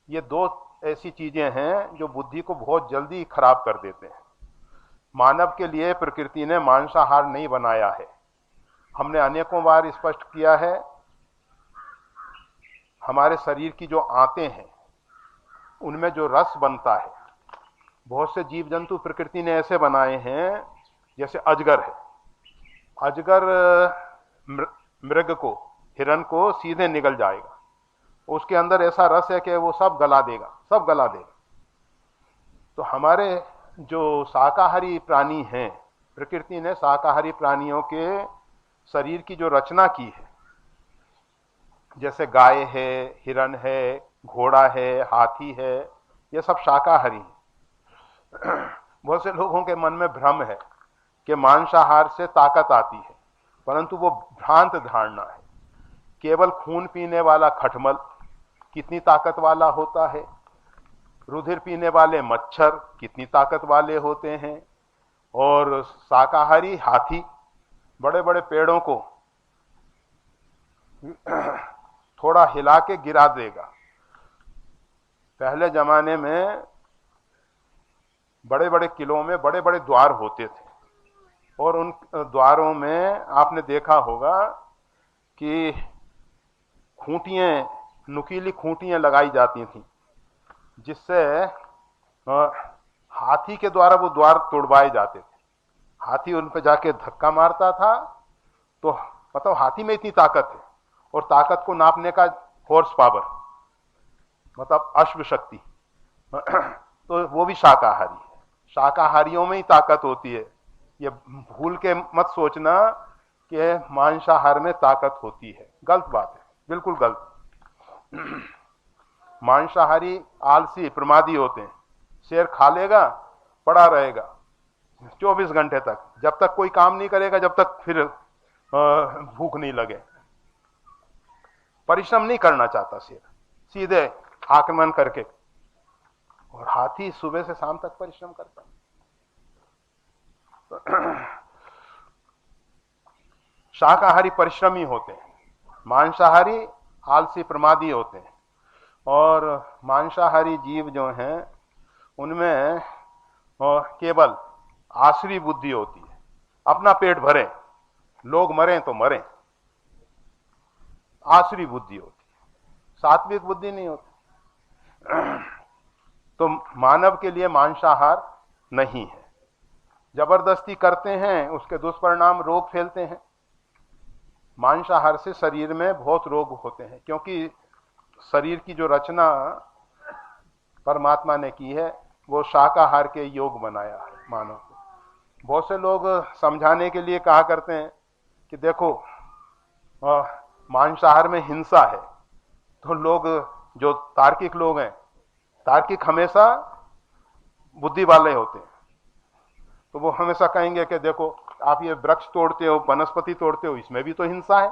ये 2 ऐसी चीजें हैं जो बुद्धि को बहुत जल्दी खराब कर देते हैं। मानव के लिए प्रकृति ने मांसाहार नहीं बनाया है। हमने अनेकों बार स्पष्ट किया है, हमारे शरीर की जो आंतें हैं उनमें जो रस बनता है, बहुत से जीव जंतु प्रकृति ने ऐसे बनाए हैं, जैसे अजगर है। अजगर मृग को, हिरण को सीधे निगल जाएगा, उसके अंदर ऐसा रस है कि वो सब गला देगा, सब गला देगा। तो हमारे जो शाकाहारी प्राणी हैं, प्रकृति ने शाकाहारी प्राणियों के शरीर की जो रचना की है, जैसे गाय है, हिरण है, घोड़ा है, हाथी है, ये सब शाकाहारी हैं। बहुत से लोगों के मन में भ्रम है कि मांसाहार से ताकत आती है, परंतु वो भ्रांत धारणा है। केवल खून पीने वाला खटमल कितनी ताकत वाला होता है, रुधिर पीने वाले मच्छर कितनी ताकत वाले होते हैं, और शाकाहारी हाथी बड़े बड़े पेड़ों को थोड़ा हिला के गिरा देगा। पहले जमाने में बड़े बड़े किलों में बड़े बड़े द्वार होते थे, और उन द्वारों में आपने देखा होगा कि खूंटियां, नुकीली खूंटियां लगाई जाती थीं, जिससे हाथी के द्वारा वो द्वार तोड़वाए जाते थे। हाथी उन पर जाके धक्का मारता था, तो मतलब हाथी में इतनी ताकत है, और ताकत को नापने का हॉर्स पावर मतलब अश्व शक्ति, तो वो भी शाकाहारी है। शाकाहारियों में ही ताकत होती है। ये भूल के मत सोचना कि मांसाहार में ताकत होती है, गलत बात है, बिल्कुल गलत। मांसाहारी आलसी प्रमादी होते हैं। शेर खा लेगा, पड़ा रहेगा 24 घंटे तक, जब तक कोई काम नहीं करेगा, जब तक फिर भूख नहीं लगे। परिश्रम नहीं करना चाहता शेर, सीधे आक्रमण करके, और हाथी सुबह से शाम तक परिश्रम करता। शाकाहारी परिश्रमी होते हैं, मांसाहारी आलसी प्रमादी होते हैं। और मांसाहारी जीव जो हैं उनमें केवल आसुरी बुद्धि होती है, अपना पेट भरे, लोग मरें तो मरें, आसुरी बुद्धि होती है, सात्विक बुद्धि नहीं होती। तो मानव के लिए मांसाहार नहीं है। जबरदस्ती करते हैं, उसके दुष्परिणाम रोग फैलते हैं। मांसाहार से शरीर में बहुत रोग होते हैं, क्योंकि शरीर की जो रचना परमात्मा ने की है वो शाकाहार के योग बनाया है मानव को। बहुत से लोग समझाने के लिए कहा करते हैं कि देखो मांसाहार में हिंसा है, तो लोग जो तार्किक लोग हैं, तार्किक हमेशा बुद्धि वाले होते हैं, तो वो हमेशा कहेंगे कि देखो आप ये वृक्ष तोड़ते हो, वनस्पति तोड़ते हो, इसमें भी तो हिंसा है।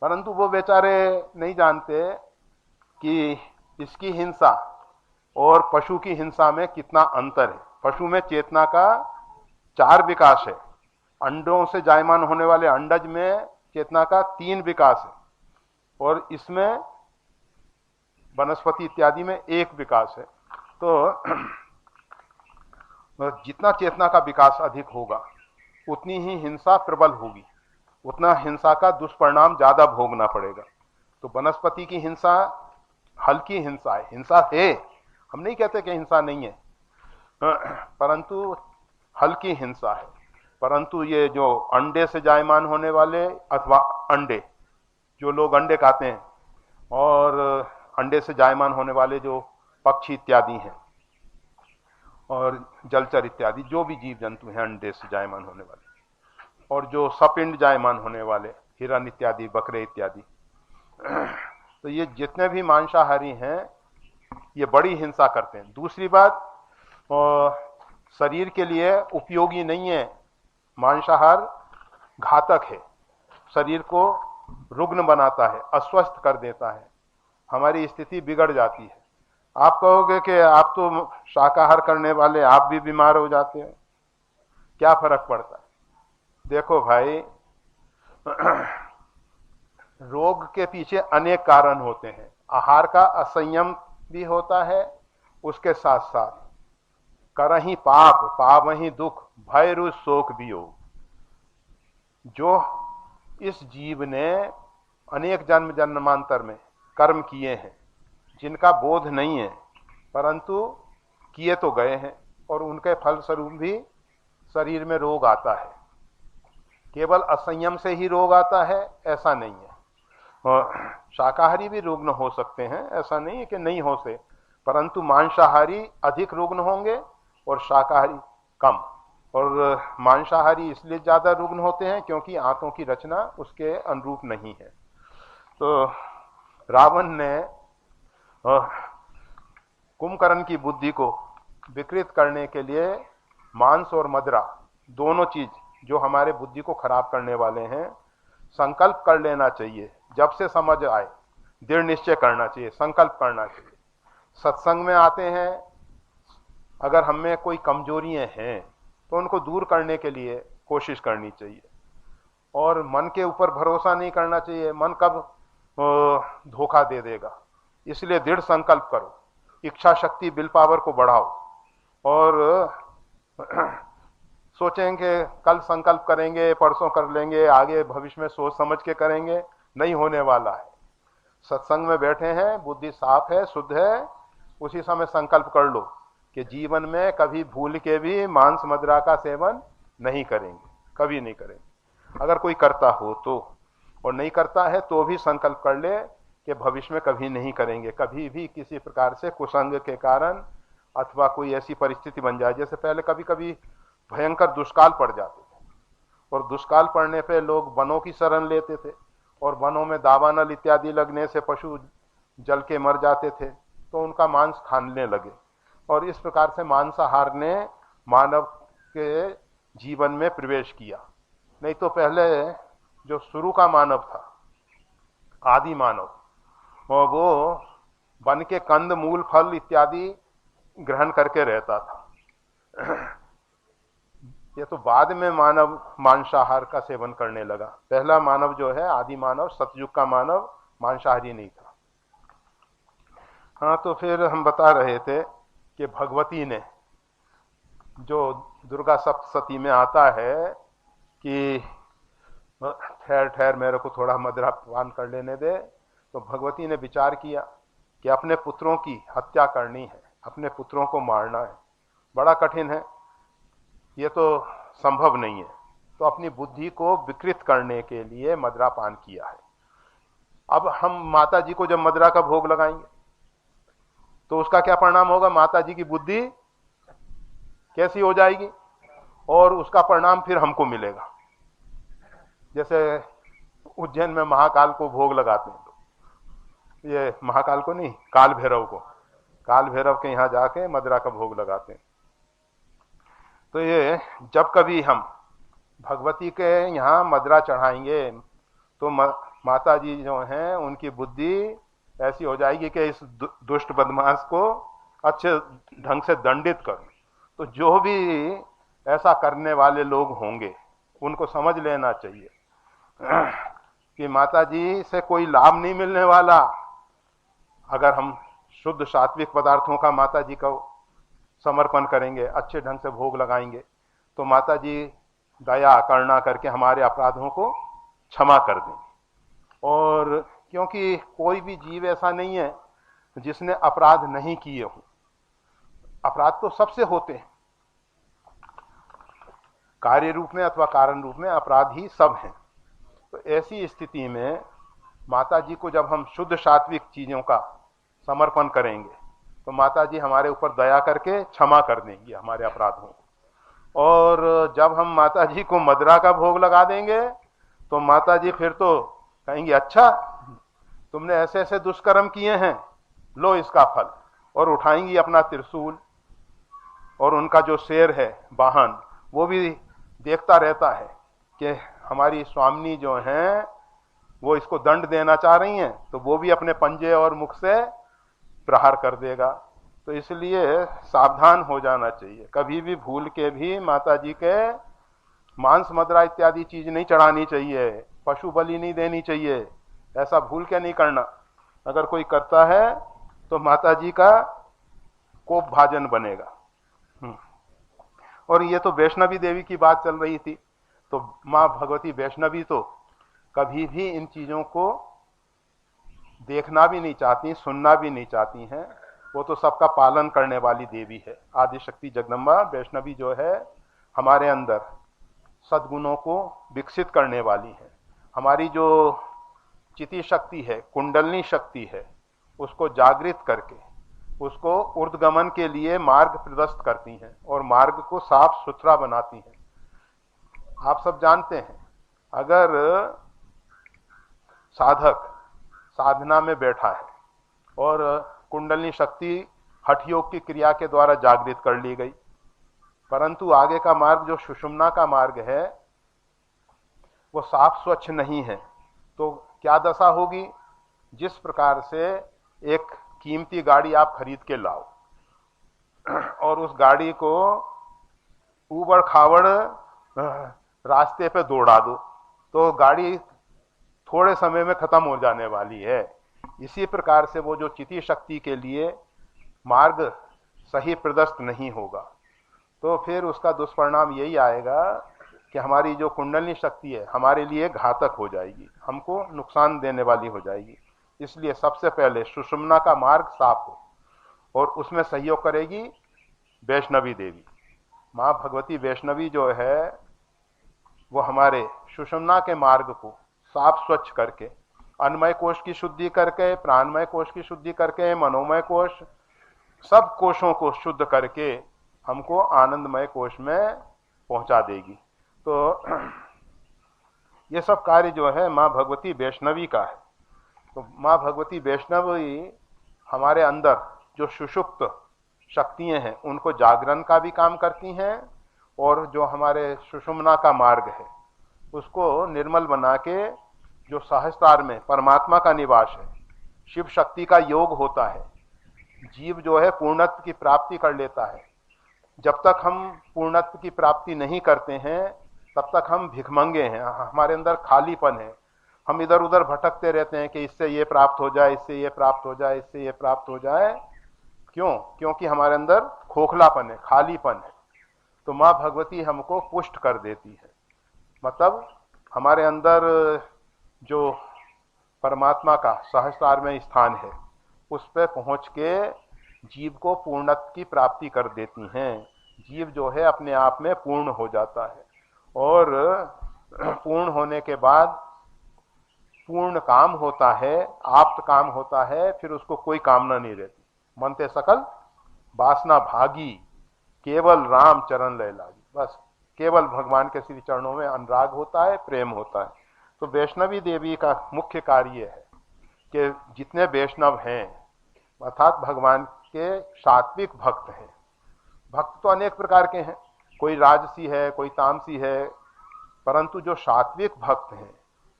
परंतु वो बेचारे नहीं जानते कि इसकी हिंसा और पशु की हिंसा में कितना अंतर है। पशु में चेतना का 4 विकास है, अंडों से जायमान होने वाले अंडज में चेतना का 3 विकास है, और इसमें वनस्पति इत्यादि में 1 विकास है। तो जितना चेतना का विकास अधिक होगा उतनी ही हिंसा प्रबल होगी, उतना हिंसा का दुष्परिणाम ज्यादा भोगना पड़ेगा। तो वनस्पति की हिंसा हल्की हिंसा है, हिंसा है, हम नहीं कहते कि हिंसा नहीं है, परंतु हल्की हिंसा है। परंतु ये जो अंडे से जायमान होने वाले, अथवा अंडे, जो लोग अंडे खाते हैं, और अंडे से जायमान होने वाले जो पक्षी इत्यादि हैं और जलचर इत्यादि जो भी जीव जंतु हैं अंडे से जायमान होने वाले, और जो सपिंड जायमान होने वाले हिरन इत्यादि, बकरे इत्यादि, तो ये जितने भी मांसाहारी हैं ये बड़ी हिंसा करते हैं। दूसरी बात, शरीर के लिए उपयोगी नहीं है, मांसाहार घातक है, शरीर को रुग्ण बनाता है, अस्वस्थ कर देता है, हमारी स्थिति बिगड़ जाती है। आप कहोगे कि आप तो शाकाहार करने वाले, आप भी बीमार हो जाते हो, क्या फर्क पड़ता है? देखो भाई, रोग के पीछे अनेक कारण होते हैं। आहार का असंयम भी होता है, उसके साथ साथ करहि पाप पावहि दुख भय रु शोक भी हो। जो इस जीव ने अनेक जन्म जन्मांतर में कर्म किए हैं, जिनका बोध नहीं है, परंतु किए तो गए हैं, और उनके फलस्वरूप भी शरीर में रोग आता है। केवल असंयम से ही रोग आता है ऐसा नहीं है, और शाकाहारी भी रुग्ण हो सकते हैं, ऐसा नहीं है कि नहीं हो से, परंतु मांसाहारी अधिक रुग्ण होंगे और शाकाहारी कम। और मांसाहारी इसलिए ज्यादा रुग्ण होते हैं क्योंकि आंतों की रचना उसके अनुरूप नहीं है। तो रावण ने कुंभकर्ण की बुद्धि को विकृत करने के लिए मांस और मदिरा दोनों चीज जो हमारे बुद्धि को खराब करने वाले हैं, संकल्प कर लेना चाहिए। जब से समझ आए दृढ़ निश्चय करना चाहिए, संकल्प करना चाहिए। सत्संग में आते हैं, अगर हम में कोई कमजोरियां हैं तो उनको दूर करने के लिए कोशिश करनी चाहिए, और मन के ऊपर भरोसा नहीं करना चाहिए, मन कब धोखा दे देगा। इसलिए दृढ़ संकल्प करो, इच्छा शक्ति विल पावर को बढ़ाओ, और सोचेंगे कल संकल्प करेंगे, परसों कर लेंगे, आगे भविष्य में सोच समझ के करेंगे, नहीं होने वाला है। सत्संग में बैठे हैं, बुद्धि साफ है, शुद्ध है, उसी समय संकल्प कर लो कि जीवन में कभी भूल के भी मांस मदिरा का सेवन नहीं करेंगे, कभी नहीं करेंगे। अगर कोई करता हो तो, और नहीं करता है तो भी संकल्प कर ले कि भविष्य में कभी नहीं करेंगे। कभी भी किसी प्रकार से कुसंग के कारण अथवा कोई ऐसी परिस्थिति बन जाए, जैसे पहले कभी कभी भयंकर दुष्काल पड़ जाते थे, और दुष्काल पड़ने पे लोग वनों की शरण लेते थे, और वनों में दावानल इत्यादि लगने से पशु जल के मर जाते थे, तो उनका मांस खाने लगे। और इस प्रकार से मांसाहार ने मानव के जीवन में प्रवेश किया। नहीं तो पहले जो शुरू का मानव था, आदि मानव, और वो वन के कंद मूल फल इत्यादि ग्रहण करके रहता था। ये तो बाद में मानव मांसाहार का सेवन करने लगा। पहला मानव जो है, आदि मानव, सतयुग का मानव, मांसाहारी नहीं था। हाँ, तो फिर हम बता रहे थे कि भगवती ने, जो दुर्गा सप्तशती में आता है कि ठहर ठहर मेरे को थोड़ा मदिरा पान कर लेने दे, तो भगवती ने विचार किया कि अपने पुत्रों की हत्या करनी है, अपने पुत्रों को मारना है, बड़ा कठिन है, ये तो संभव नहीं है। तो अपनी बुद्धि को विकृत करने के लिए मदिरा पान किया है। अब हम माता जी को जब मदिरा का भोग लगाएंगे तो उसका क्या परिणाम होगा? माता जी की बुद्धि कैसी हो जाएगी, और उसका परिणाम फिर हमको मिलेगा। जैसे उज्जैन में महाकाल को भोग लगाते हैं, ये महाकाल को नहीं, काल भैरव को, काल भैरव के यहाँ जाके मदिरा का भोग लगाते हैं। तो ये जब कभी हम भगवती के यहाँ मदिरा चढ़ाएंगे तो माता जी जो हैं उनकी बुद्धि ऐसी हो जाएगी कि इस दुष्ट बदमाश को अच्छे ढंग से दंडित करूं। तो जो भी ऐसा करने वाले लोग होंगे उनको समझ लेना चाहिए कि माता जी से कोई लाभ नहीं मिलने वाला। अगर हम शुद्ध सात्विक पदार्थों का माता जी को समर्पण करेंगे, अच्छे ढंग से भोग लगाएंगे, तो माता जी दया करुणा करके हमारे अपराधों को क्षमा कर देंगे। और क्योंकि कोई भी जीव ऐसा नहीं है जिसने अपराध नहीं किए हों, अपराध तो सबसे होते हैं, कार्य रूप में अथवा कारण रूप में अपराध ही सब हैं। तो ऐसी स्थिति में माता जी को जब हम शुद्ध सात्विक चीजों का समर्पण करेंगे तो माता जी हमारे ऊपर दया करके क्षमा कर देंगी हमारे अपराधों को। और जब हम माता जी को मदिरा का भोग लगा देंगे तो माता जी फिर तो कहेंगी, अच्छा तुमने ऐसे ऐसे दुष्कर्म किए हैं, लो इसका फल, और उठाएंगी अपना त्रिशूल, और उनका जो शेर है वाहन, वो भी देखता रहता है कि हमारी स्वामिनी जो हैं वो इसको दंड देना चाह रही हैं, तो वो भी अपने पंजे और मुख से प्रहार कर देगा। तो इसलिए सावधान हो जाना चाहिए, कभी भी भूल के भी माता जी के मांस मदिरा इत्यादि चीज नहीं चढ़ानी चाहिए, पशु बलि नहीं देनी चाहिए, ऐसा भूल के नहीं करना। अगर कोई करता है तो माता जी का कोप भाजन बनेगा। और ये तो वैष्णवी देवी की बात चल रही थी, तो माँ भगवती वैष्णवी तो कभी भी इन चीजों को देखना भी नहीं चाहती, सुनना भी नहीं चाहती हैं। वो तो सबका पालन करने वाली देवी है। आदिशक्ति जगदम्बा वैष्णवी जो है हमारे अंदर सद्गुणों को विकसित करने वाली है। हमारी जो चिति शक्ति है, कुंडलनी शक्ति है, उसको जागृत करके उसको ऊर्ध्वगमन के लिए मार्ग प्रशस्त करती हैं और मार्ग को साफ सुथरा बनाती हैं। आप सब जानते हैं, अगर साधक साधना में बैठा है और कुंडलनी शक्ति हठ योग की क्रिया के द्वारा जागृत कर ली गई, परंतु आगे का मार्ग जो सुषुम्ना का मार्ग है वो साफ स्वच्छ नहीं है, तो क्या दशा होगी? जिस प्रकार से एक कीमती गाड़ी आप खरीद के लाओ और उस गाड़ी को ऊबड़ खाबड़ रास्ते पे दौड़ा दो, तो गाड़ी थोड़े समय में खत्म हो जाने वाली है। इसी प्रकार से वो जो चिति शक्ति के लिए मार्ग सही प्रदस्त नहीं होगा, तो फिर उसका दुष्परिणाम यही आएगा कि हमारी जो कुंडलनी शक्ति है हमारे लिए घातक हो जाएगी, हमको नुकसान देने वाली हो जाएगी। इसलिए सबसे पहले सुषुम्ना का मार्ग साफ हो, और उसमें सहयोग करेगी वैष्णवी देवी। माँ भगवती वैष्णवी जो है वो हमारे सुषुम्ना के मार्ग को साफ स्वच्छ करके, अन्नमय कोश की शुद्धि करके, प्राणमय कोश की शुद्धि करके, मनोमय कोश, सब कोशों को शुद्ध करके हमको आनंदमय कोश में पहुंचा देगी। तो ये सब कार्य जो है माँ भगवती वैष्णवी का है। तो माँ भगवती वैष्णवी हमारे अंदर जो सुषुप्त शक्तियां हैं उनको जागरण का भी काम करती हैं, और जो हमारे सुषुम्ना का मार्ग है उसको निर्मल बना के जो सहस्त्रार में परमात्मा का निवास है, शिव शक्ति का योग होता है, जीव जो है पूर्णत्व की प्राप्ति कर लेता है। जब तक हम पूर्णत्व की प्राप्ति नहीं करते हैं तब तक हम भिखमंगे हैं, हमारे अंदर खालीपन है। हम इधर उधर भटकते रहते हैं कि इससे ये प्राप्त हो जाए, इससे ये प्राप्त हो जाए, इससे ये प्राप्त हो जाए। क्यों? क्योंकि हमारे अंदर खोखलापन है, खालीपन है। तो माँ भगवती हमको पुष्ट कर देती है, मतलब हमारे अंदर जो परमात्मा का सहस्त्रार में स्थान है उस पर पहुंच के जीव को पूर्णत्व की प्राप्ति कर देती हैं। जीव जो है अपने आप में पूर्ण हो जाता है, और पूर्ण होने के बाद पूर्ण काम होता है, आप्त काम होता है, फिर उसको कोई कामना नहीं रहती। मनते सकल वासना भागी, केवल राम चरण लय लागी। बस केवल भगवान के श्री चरणों में अनुराग होता है, प्रेम होता है। तो वैष्णवी देवी का मुख्य कार्य है कि जितने वैष्णव हैं अर्थात भगवान के सात्विक भक्त हैं। भक्त तो अनेक प्रकार के हैं, कोई राजसी है, कोई तामसी है, परंतु जो सात्विक भक्त हैं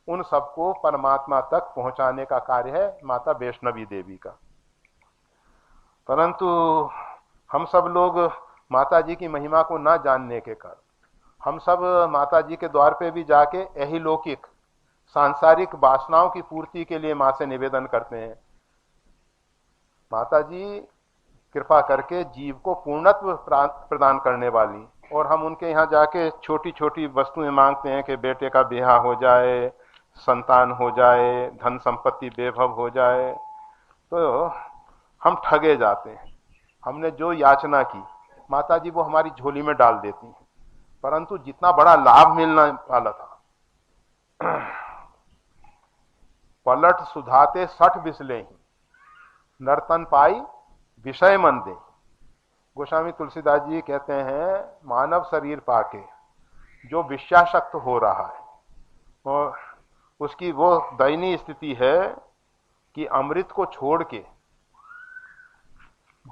उन सबको परमात्मा तक पहुंचाने का कार्य है माता वैष्णवी देवी का। परंतु हम सब लोग माता जी की महिमा को न जानने के कारण हम सब माता जी के द्वार पे भी जाके यही लौकिक सांसारिक वासनाओं की पूर्ति के लिए माँ से निवेदन करते हैं, माता जी कृपा करके जीव को पूर्णत्व प्रदान करने वाली। और हम उनके यहाँ जाके छोटी छोटी वस्तुएं मांगते हैं कि बेटे का ब्याह हो जाए, संतान हो जाए, धन संपत्ति वैभव हो जाए, तो हम ठगे जाते हैं। हमने जो याचना की माता जी वो हमारी झोली में डाल देती हैं, परंतु जितना बड़ा लाभ मिलना वाला था, पलट सुधाते 60 बिसले ही, नर्तन पाई विषय मन दे। गोस्वामी तुलसीदास जी कहते हैं मानव शरीर पाके जो विषयासक्त हो रहा है और उसकी वो दयनीय स्थिति है कि अमृत को छोड़ के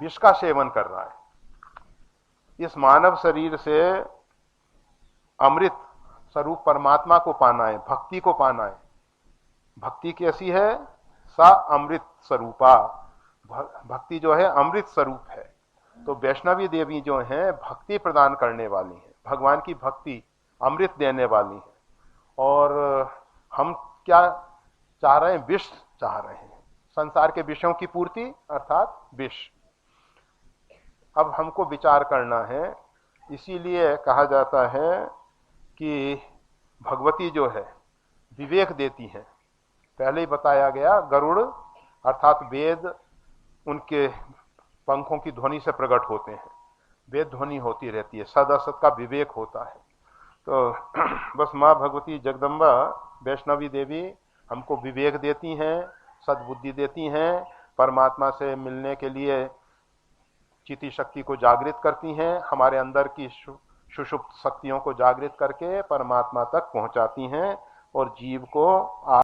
विष का सेवन कर रहा है। इस मानव शरीर से अमृत स्वरूप परमात्मा को पाना है, भक्ति को पाना है। भक्ति कैसी है? सा अमृत स्वरूपा, भक्ति जो है अमृत स्वरूप है। तो वैष्णवी देवी जो है भक्ति प्रदान करने वाली है, भगवान की भक्ति अमृत देने वाली है। और हम क्या चाह रहे हैं? विष चाह रहे हैं, संसार के विषयों की पूर्ति अर्थात विष। अब हमको विचार करना है, इसीलिए कहा जाता है कि भगवती जो है विवेक देती हैं। पहले ही बताया गया, गरुड़ अर्थात वेद उनके पंखों की ध्वनि से प्रकट होते हैं, वेद ध्वनि होती रहती है, सद असत का विवेक होता है। तो बस माँ भगवती जगदम्बा वैष्णवी देवी हमको विवेक देती हैं, सद्बुद्धि देती हैं, परमात्मा से मिलने के लिए चिति शक्ति को जागृत करती हैं, हमारे अंदर की सुषुप्त शक्तियों को जागृत करके परमात्मा तक पहुंचाती हैं और जीव को